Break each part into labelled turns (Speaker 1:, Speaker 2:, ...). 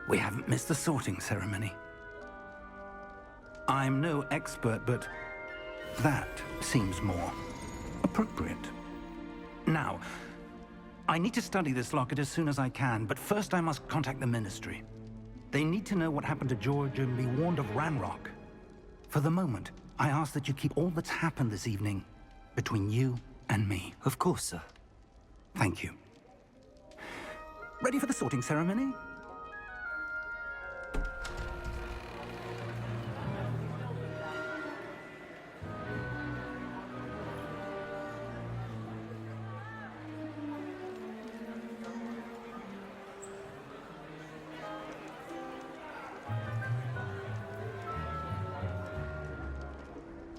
Speaker 1: We haven't missed the sorting ceremony. I'm no expert, but that seems more appropriate. Now, I need to study this locket as soon as I can, but first I must contact the Ministry. They need to know what happened to George and be warned of Ranrock. For the moment, I ask that you keep all that's happened this evening between you and me.
Speaker 2: Of course, sir.
Speaker 1: Thank you. Ready for the sorting ceremony?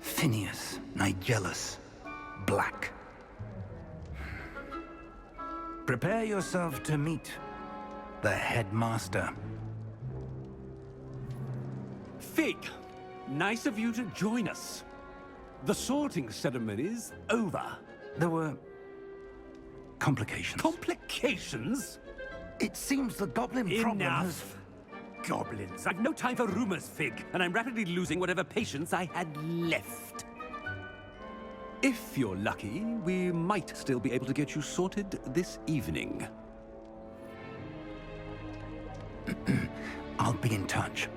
Speaker 1: Phineas, Nigellus, Black. Prepare yourself to meet the headmaster.
Speaker 3: Fig, nice of you to join us. The sorting ceremony's over.
Speaker 1: There were complications.
Speaker 3: Complications?
Speaker 1: It seems the goblin problem has...
Speaker 3: Enough! Goblins. I've no time for rumors, Fig, and I'm rapidly losing whatever patience I had left. If you're lucky, we might still be able to get you sorted this evening.
Speaker 1: I'll be in touch.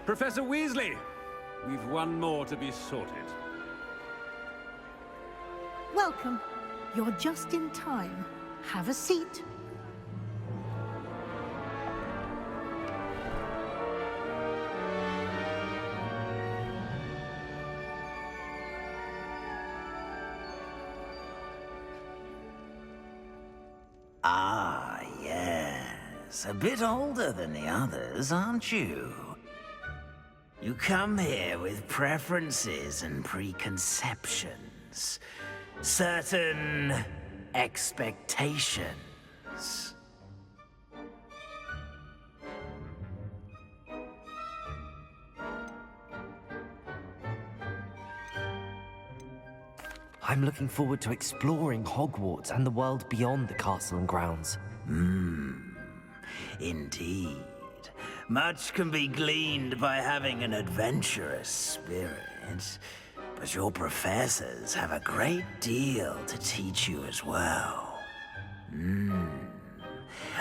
Speaker 3: Professor Weasley, we've one more to be sorted.
Speaker 4: Welcome. You're just in time. Have a seat.
Speaker 5: Ah, yes. A bit older than the others, aren't you? You come here with preferences and preconceptions. Certain expectations.
Speaker 2: I'm looking forward to exploring Hogwarts and the world beyond the castle and grounds.
Speaker 5: Indeed. Much can be gleaned by having an adventurous spirit, but your professors have a great deal to teach you as well.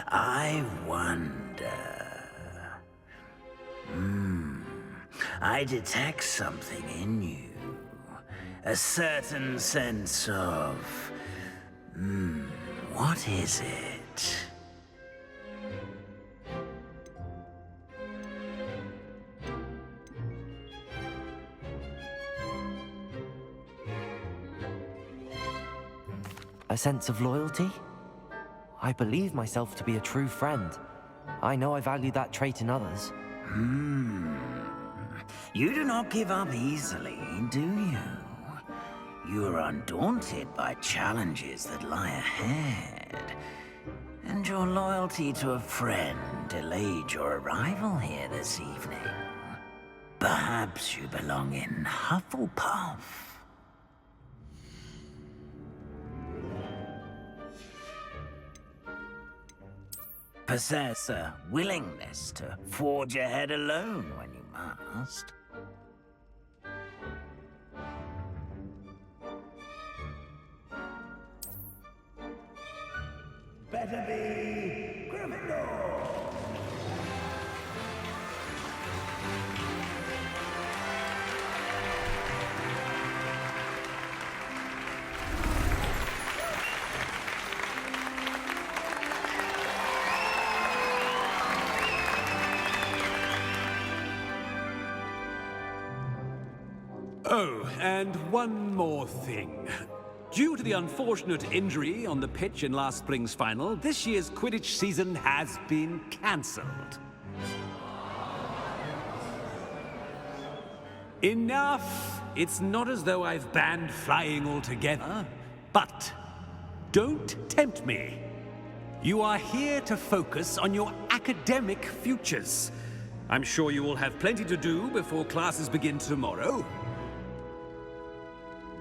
Speaker 5: I wonder... I detect something in you. A certain sense of... what is it?
Speaker 2: A sense of loyalty? I believe myself to be a true friend. I know I value that trait in others.
Speaker 5: You do not give up easily, do you? You are undaunted by challenges that lie ahead. And your loyalty to a friend delayed your arrival here this evening. Perhaps you belong in Hufflepuff. Possess a willingness to forge ahead alone when you must. Better be Gryffindor!
Speaker 3: Oh, and one more thing. Due to the unfortunate injury on the pitch in last spring's final, this year's Quidditch season has been cancelled. Enough! It's not as though I've banned flying altogether, but don't tempt me. You are here to focus on your academic futures. I'm sure you will have plenty to do before classes begin tomorrow.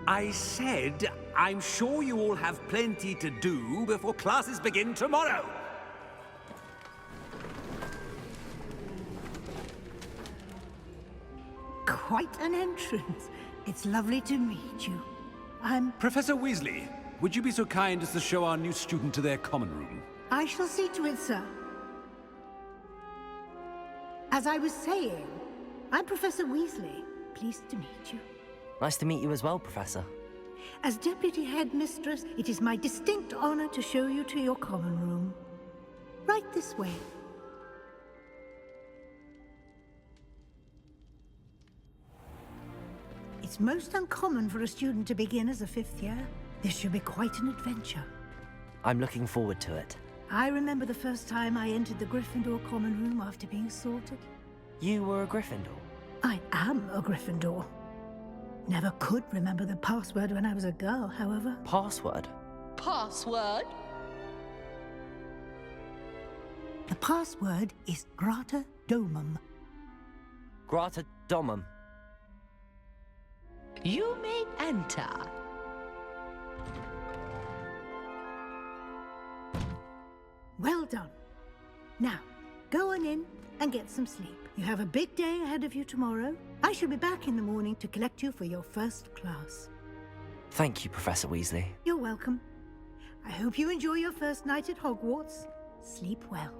Speaker 3: I said, I'm sure you all have plenty to do before classes begin tomorrow.
Speaker 4: Quite an entrance. It's lovely to meet you.
Speaker 3: Professor Weasley, would you be so kind as to show our new student to their common room?
Speaker 4: I shall see to it, sir. As I was saying, I'm Professor Weasley. Pleased to meet you.
Speaker 2: Nice to meet you as well, Professor.
Speaker 4: As Deputy Headmistress, it is my distinct honor to show you to your common room. Right this way. It's most uncommon for a student to begin as a fifth year. This should be quite an adventure.
Speaker 2: I'm looking forward to it.
Speaker 4: I remember the first time I entered the Gryffindor common room after being sorted.
Speaker 2: You were a Gryffindor?
Speaker 4: I am a Gryffindor. Never could remember the password when I was a girl, however.
Speaker 2: Password?
Speaker 6: Password?
Speaker 4: The password is Grata Domum.
Speaker 2: Grata Domum.
Speaker 6: You may enter.
Speaker 4: Well done. Now, go on in and get some sleep. You have a big day ahead of you tomorrow. I shall be back in the morning to collect you for your first class.
Speaker 2: Thank you, Professor Weasley.
Speaker 4: You're welcome. I hope you enjoy your first night at Hogwarts. Sleep well.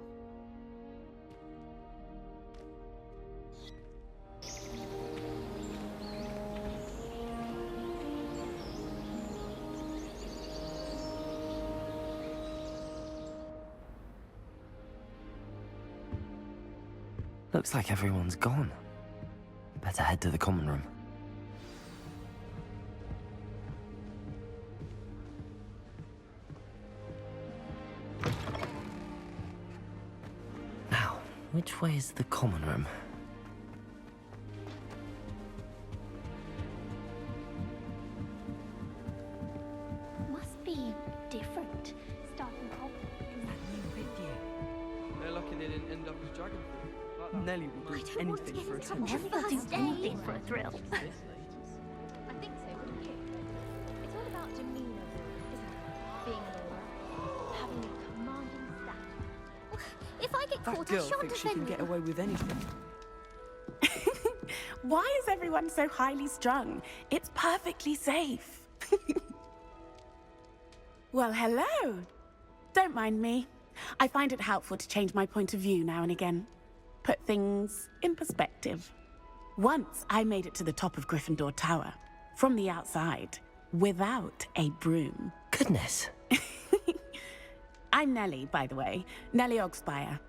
Speaker 2: Looks like everyone's gone. Better head to the common room. Now, which way is the common room?
Speaker 7: Must be different. Starting off.
Speaker 8: They're lucky they didn't end up as dragon fruit. Like that. Nelly will do
Speaker 7: I don't want to
Speaker 8: anything
Speaker 7: get
Speaker 8: for
Speaker 7: in trouble.
Speaker 8: attention.
Speaker 7: Never do anything for a thrill.
Speaker 9: I think so, wouldn't you? It's all about demeanor, isn't it? Being an aura, having a commanding stature.
Speaker 7: If I get
Speaker 8: That
Speaker 7: caught, I
Speaker 8: girl
Speaker 7: shan't
Speaker 8: thinks she can
Speaker 7: defend
Speaker 8: get
Speaker 7: you.
Speaker 8: away with anything.
Speaker 10: Why is everyone so highly strung? It's perfectly safe. Well, hello. Don't mind me. I find it helpful to change my point of view now and again. Put things in perspective. Once I made it to the top of Gryffindor Tower, from the outside, without a broom.
Speaker 2: Goodness.
Speaker 10: I'm Nellie, by the way. Nellie Ogspire.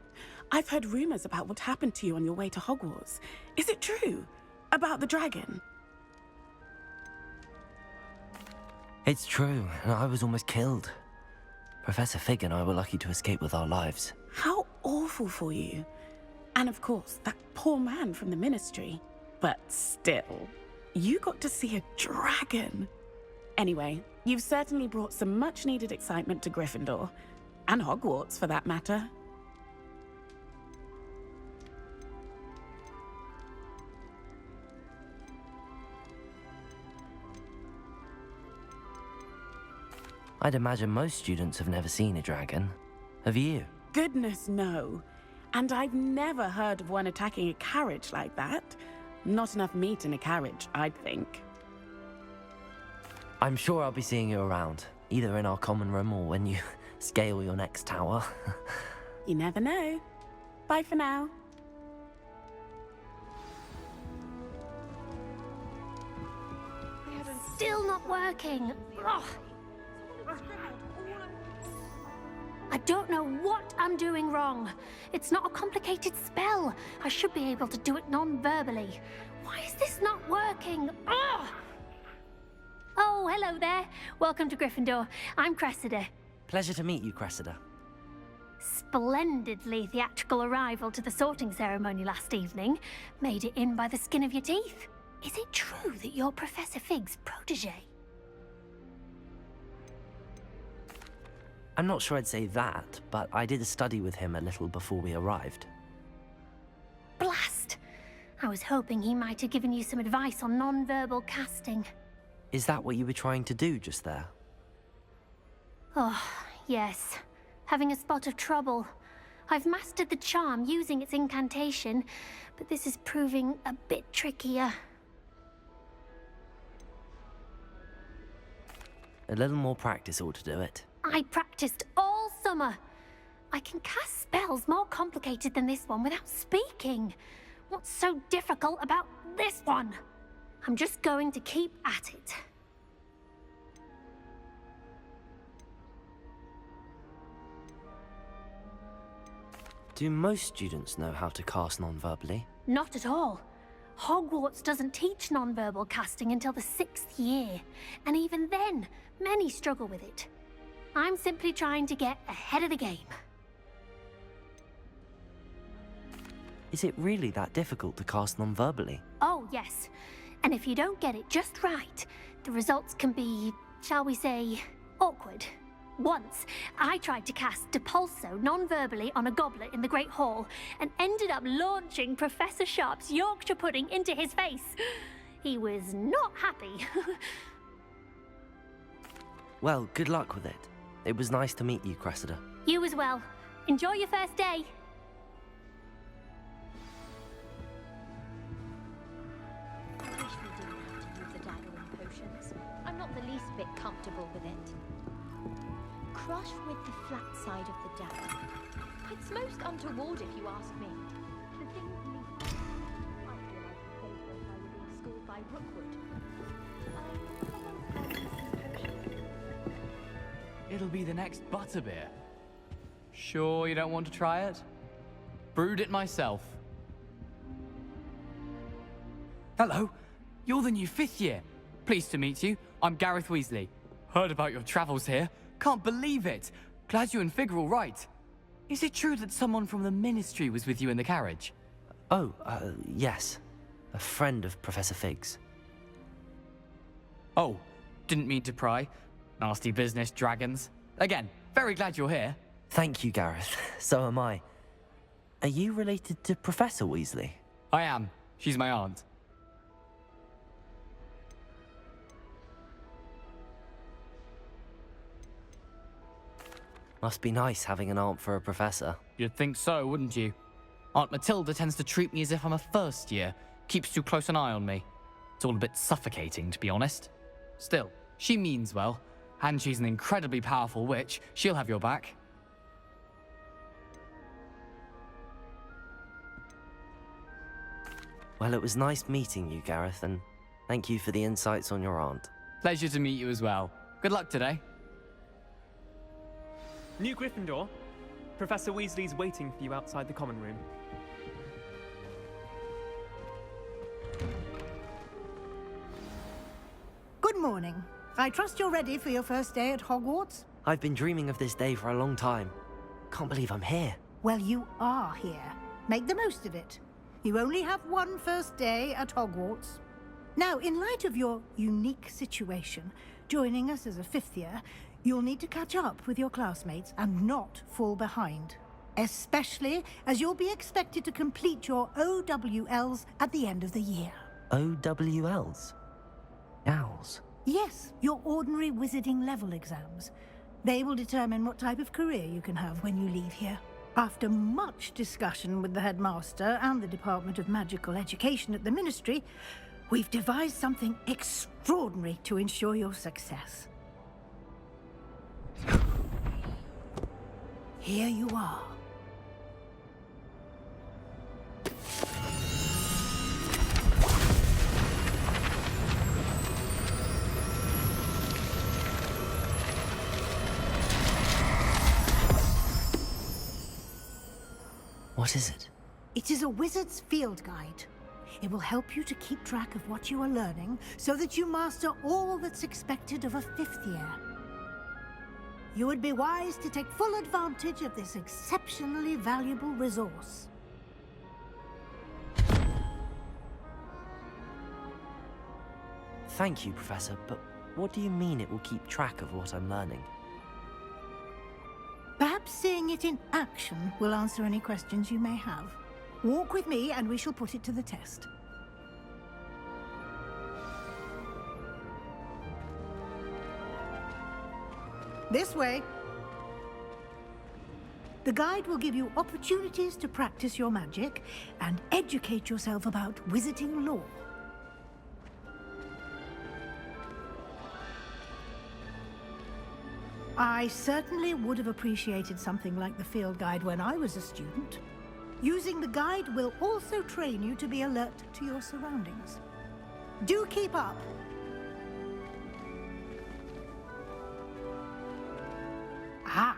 Speaker 10: I've heard rumors about what happened to you on your way to Hogwarts. Is it true? About the dragon?
Speaker 2: It's true, and I was almost killed. Professor Fig and I were lucky to escape with our lives.
Speaker 10: How awful for you. And of course, that poor man from the Ministry. But still, you got to see a dragon. Anyway, you've certainly brought some much-needed excitement to Gryffindor. And Hogwarts, for that matter.
Speaker 2: I'd imagine most students have never seen a dragon. Have you?
Speaker 10: Goodness, no. And I've never heard of one attacking a carriage like that. Not enough meat in a carriage, I'd think.
Speaker 2: I'm sure I'll be seeing you around, either in our common room or when you scale your next tower.
Speaker 10: You never know. Bye for now.
Speaker 7: Still not working. Ugh. I don't know what I'm doing wrong. It's not a complicated spell. I should be able to do it non-verbally. Why is this not working? Ugh. Oh, hello there. Welcome to Gryffindor. I'm Cressida.
Speaker 2: Pleasure to meet you, Cressida.
Speaker 7: Splendidly theatrical arrival to the sorting ceremony last evening. Made it in by the skin of your teeth. Is it true that you're Professor Fig's protege?
Speaker 2: I'm not sure I'd say that, but I did a study with him a little before we arrived.
Speaker 7: Blast! I was hoping he might have given you some advice on non-verbal casting.
Speaker 2: Is that what you were trying to do just there?
Speaker 7: Oh, yes. Having a spot of trouble. I've mastered the charm using its incantation, but this is proving a bit trickier.
Speaker 2: A little more practice ought to do it.
Speaker 7: I practiced all summer. I can cast spells more complicated than this one without speaking. What's so difficult about this one? I'm just going to keep at it.
Speaker 2: Do most students know how to cast non-verbally?
Speaker 7: Not at all. Hogwarts doesn't teach non-verbal casting until the 6th year, and even then, many struggle with it. I'm simply trying to get ahead of the game.
Speaker 2: Is it really that difficult to cast non-verbally?
Speaker 7: Oh, yes. And if you don't get it just right, the results can be, shall we say, awkward. Once, I tried to cast Depulso non-verbally on a goblet in the Great Hall and ended up launching Professor Sharp's Yorkshire pudding into his face. He was not happy.
Speaker 2: Well, good luck with it. It was nice to meet you, Cressida.
Speaker 7: You as well. Enjoy your first day.
Speaker 9: I wish we didn't have to use the dagger and potions. I'm not the least bit comfortable with it. Crush with the flat side of the dagger. It's most untoward if you ask me. The thing with me... I feel like a place where I were being schooled by Rookwood.
Speaker 8: It'll be the next butterbeer. Sure you don't want to try it? Brewed it myself. Hello, you're the new 5th year. Pleased to meet you. I'm Gareth Weasley. Heard about your travels here. Can't believe it. Glad you and Fig are all right. Is it true that someone from the Ministry was with you in the carriage?
Speaker 2: Oh, yes. A friend of Professor Fig's.
Speaker 8: Oh, didn't mean to pry. Nasty business, dragons. Again, very glad you're here.
Speaker 2: Thank you, Gareth. So am I. Are you related to Professor Weasley?
Speaker 8: I am. She's my aunt.
Speaker 2: Must be nice having an aunt for a professor.
Speaker 8: You'd think so, wouldn't you? Aunt Matilda tends to treat me as if I'm a first year. Keeps too close an eye on me. It's all a bit suffocating, to be honest. Still, she means well. And she's an incredibly powerful witch. She'll have your back.
Speaker 2: Well, it was nice meeting you, Gareth, and thank you for the insights on your aunt.
Speaker 8: Pleasure to meet you as well. Good luck today.
Speaker 11: New Gryffindor. Professor Weasley's waiting for you outside the common room.
Speaker 4: Good morning. I trust you're ready for your first day at Hogwarts?
Speaker 2: I've been dreaming of this day for a long time. Can't believe I'm here.
Speaker 4: Well, you are here. Make the most of it. You only have one first day at Hogwarts. Now, in light of your unique situation, joining us as a 5th year, you'll need to catch up with your classmates and not fall behind. Especially as you'll be expected to complete your OWLs at the end of the year.
Speaker 2: OWLs? Owls?
Speaker 4: Yes, your ordinary wizarding level exams. They will determine what type of career you can have when you leave here. After much discussion with the headmaster and the Department of Magical Education at the Ministry, we've devised something extraordinary to ensure your success. Here you are.
Speaker 2: What is it?
Speaker 4: It is a wizard's field guide. It will help you to keep track of what you are learning so that you master all that's expected of a 5th year. You would be wise to take full advantage of this exceptionally valuable resource.
Speaker 2: Thank you, Professor, but what do you mean it will keep track of what I'm learning?
Speaker 4: Perhaps seeing it in action will answer any questions you may have. Walk with me and we shall put it to the test. This way. The guide will give you opportunities to practice your magic and educate yourself about wizarding lore. I certainly would have appreciated something like the field guide when I was a student. Using the guide will also train you to be alert to your surroundings. Do keep up! Ah,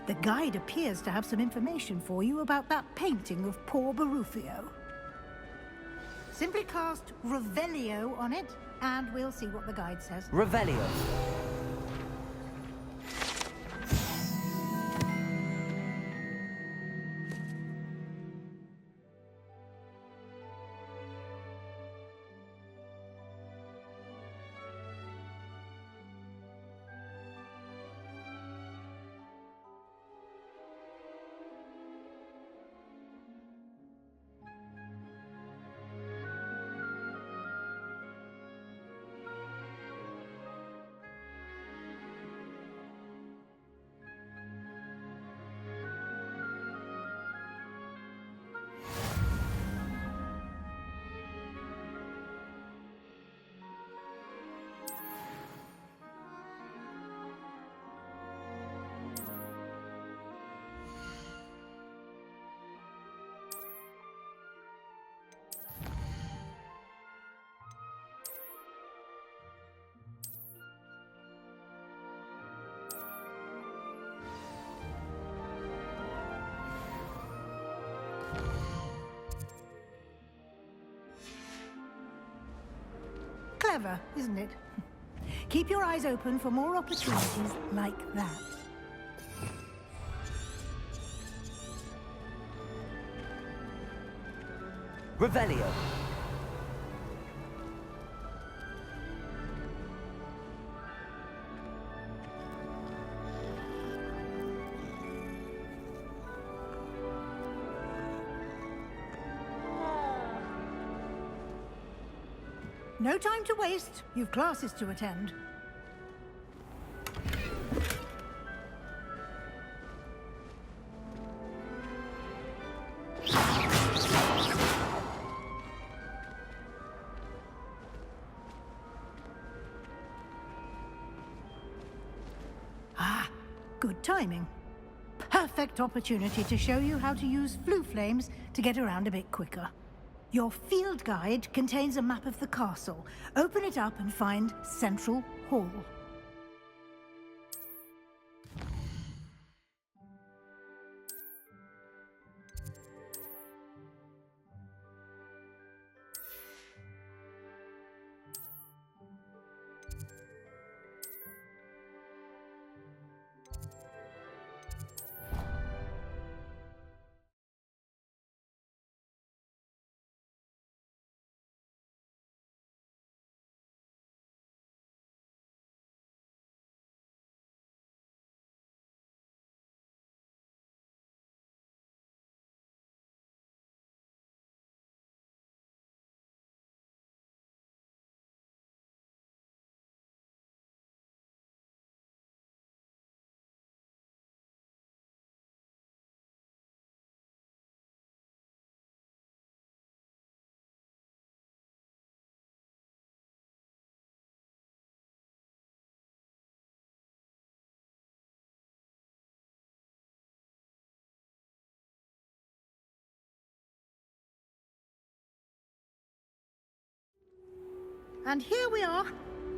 Speaker 4: the guide appears to have some information for you about that painting of poor Barufio. Simply cast Revelio on it, and we'll see what the guide says.
Speaker 2: Revelio.
Speaker 4: Clever, isn't it? Keep your eyes open for more opportunities like that.
Speaker 2: Revelio.
Speaker 4: No time to waste. You've classes to attend. Ah, good timing. Perfect opportunity to show you how to use flue flames to get around a bit quicker. Your field guide contains a map of the castle. Open it up and find Central Hall. And here we are.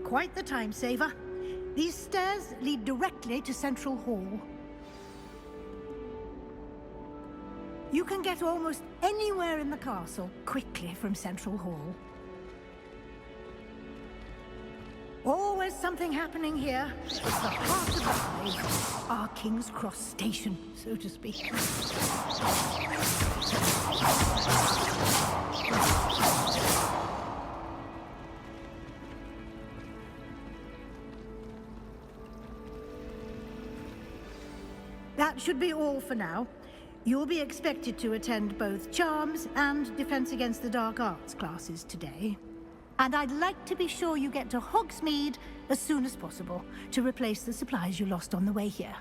Speaker 4: Quite the time saver. These stairs lead directly to Central Hall. You can get almost anywhere in the castle quickly from Central Hall. Always something happening here. It's the heart of the hive. Our King's Cross station, so to speak. That should be all for now. You'll be expected to attend both Charms and Defense Against the Dark Arts classes today. And I'd like to be sure you get to Hogsmeade as soon as possible to replace the supplies you lost on the way here.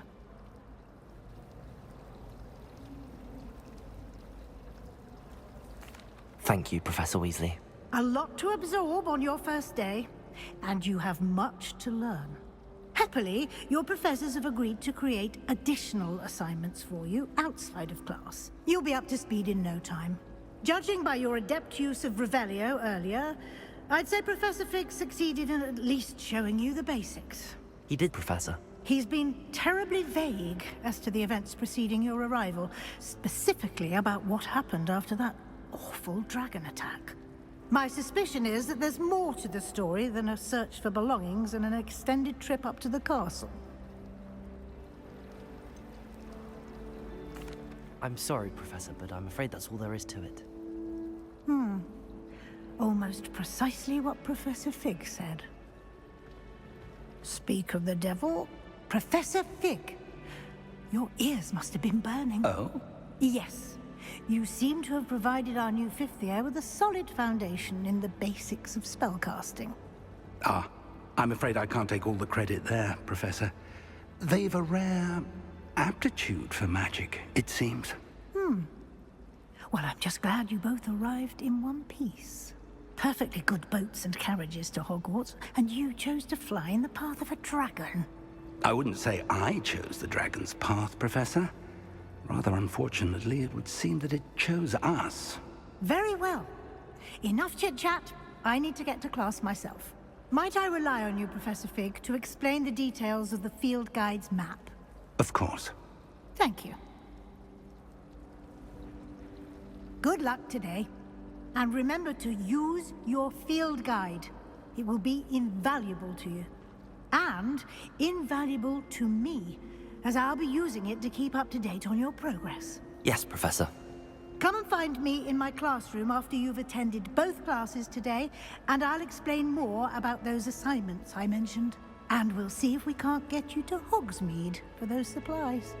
Speaker 2: Thank you, Professor Weasley.
Speaker 4: A lot to absorb on your first day, and you have much to learn. Happily, your professors have agreed to create additional assignments for you outside of class. You'll be up to speed in no time. Judging by your adept use of Revelio earlier, I'd say Professor Fig succeeded in at least showing you the basics.
Speaker 2: He did, Professor.
Speaker 4: He's been terribly vague as to the events preceding your arrival, specifically about what happened after that awful dragon attack. My suspicion is that there's more to the story than a search for belongings and an extended trip up to the castle.
Speaker 2: I'm sorry, Professor, but I'm afraid that's all there is to it.
Speaker 4: Almost precisely what Professor Fig said. Speak of the devil, Professor Fig. Your ears must have been burning.
Speaker 1: Oh?
Speaker 4: Yes. You seem to have provided our new fifth year with a solid foundation in the basics of spellcasting.
Speaker 1: Ah, I'm afraid I can't take all the credit there, Professor. They've a rare aptitude for magic, it seems.
Speaker 4: Well, I'm just glad you both arrived in one piece. Perfectly good boats and carriages to Hogwarts, and you chose to fly in the path of a dragon.
Speaker 1: I wouldn't say I chose the dragon's path, Professor. Rather unfortunately, it would seem that it chose us.
Speaker 4: Very well. Enough chit-chat. I need to get to class myself. Might I rely on you, Professor Fig, to explain the details of the field guide's map?
Speaker 1: Of course.
Speaker 4: Thank you. Good luck today. And remember to use your field guide. It will be invaluable to you. And invaluable to me, as I'll be using it to keep up to date on your progress.
Speaker 2: Yes, Professor.
Speaker 4: Come and find me in my classroom after you've attended both classes today, and I'll explain more about those assignments I mentioned. And we'll see if we can't get you to Hogsmeade for those supplies.